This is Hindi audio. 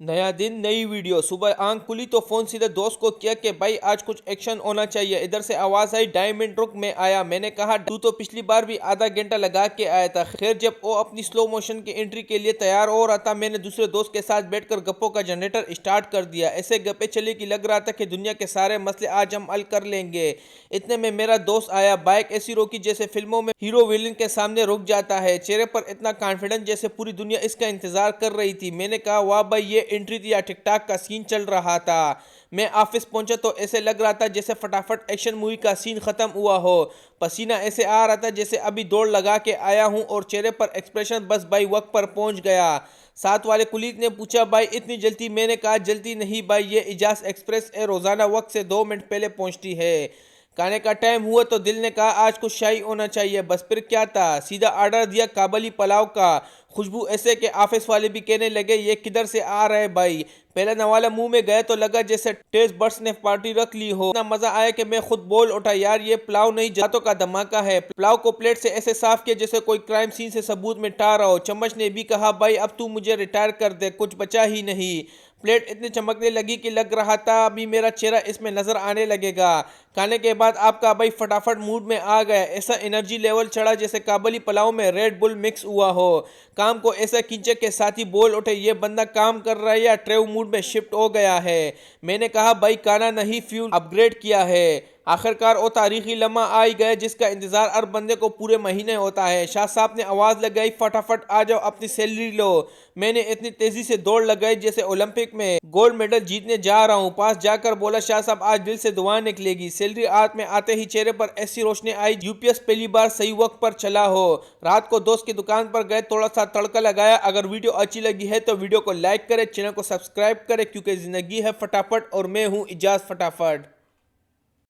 नया दिन नई वीडियो। सुबह आंख खुली तो फोन सीधे दोस्त को किया कि भाई आज कुछ एक्शन होना चाहिए। इधर से आवाज आई 2.5 मिनट रुक, मैं आया। मैंने कहा तू तो पिछली बार भी आधा घंटा लगा के आया था। खैर जब वो अपनी स्लो मोशन की एंट्री के लिए तैयार हो रहा था, मैंने दूसरे दोस्त के साथ बैठकर गप्पों का जनरेटर स्टार्ट कर दिया। ऐसे गप्पे चले कि लग रहा था कि दुनिया के सारे मसले आज हम हल कर लेंगे। इतने में मेरा दोस्त आया। बाइक ऐसी रोकी जैसे फिल्मों में हीरो विलेन के सामने रुक जाता है, चेहरे पर इतना कॉन्फिडेंस जैसे पूरी दुनिया इसका इंतजार कर रही थी। मैंने कहा वाह भाई, ये एंट्री थी या टिकटॉक का सीन चल रहा था। मैं ऑफिस पहुंचा तो ऐसे लग रहा था जैसे फटाफट एक्शन मूवी का सीन खत्म हुआ हो। पसीना ऐसे आ रहा था जैसे अभी दौड़ लगा के आया हूं, और चेहरे पर एक्सप्रेशन बस भाई वक्त पर पहुंच गया। साथ वाले कुलीग ने पूछा भाई इतनी जल्दी? मैंने कहा जल्दी नहीं भाई, ये इजाज एक्सप्रेस है, रोजाना वक्त से 2 मिनट पहले पहुंचती है। खाने का टाइम हुआ तो दिल ने कहा आज कुछ शाही होना चाहिए। बस फिर क्या था, सीधा ऑर्डर दिया काबली पुलाव का। खुशबू ऐसे कि ऑफिस वाले भी कहने लगे ये किधर से आ रहा है भाई। पहला नवाला मुंह में गया तो लगा जैसे टेस्ट बर्ड्स ने पार्टी रख ली हो। इतना मजा आया कि मैं खुद बोल उठा, यार ये पुलाव नहीं जातों का धमाका है। पुलाव को प्लेट से ऐसे साफ किया जैसे कोई क्राइम सीन से सबूत मिटा रहा हो। चम्मच ने भी कहा भाई अब तू मुझे रिटायर कर दे, कुछ बचा ही नहीं। प्लेट इतनी चमकने लगी कि लग रहा था अभी मेरा चेहरा इसमें नजर आने लगेगा। खाने के बाद आपका भाई फटाफट मूड में आ गया। ऐसा एनर्जी लेवल चढ़ा जैसे काबली पुलाव में रेड बुल मिक्स हुआ हो। काम को ऐसा खींचे के साथ ही बोल उठे ये बंदा काम कर रहा है या ट्रेव मूड में शिफ्ट हो गया है। मैंने कहा भाई खाना नहीं, फ्यूल अपग्रेड किया है। आखिरकार वो तारीखी लम्हा आ ही गया जिसका इंतजार हर बंदे को पूरे महीने होता है। शाह साहब ने आवाज लगाई फटाफट आ जाओ अपनी सैलरी लो। मैंने इतनी तेजी से दौड़ लगाई जैसे ओलंपिक में गोल्ड मेडल जीतने जा रहा हूँ। पास जाकर बोला शाह साहब आज दिल से दुआ निकलेगी। सैलरी हाथ में आते ही चेहरे पर ऐसी रोशनी आई यूपीएस पहली बार सही वक्त पर चला हो। रात को दोस्त की दुकान पर गए, थोड़ा सा तड़का लगाया। अगर वीडियो अच्छी लगी है तो वीडियो को लाइक करें, चैनल को सब्सक्राइब करें, क्योंकि जिंदगी है फटाफट और मैं हूँ इजाज फटाफट।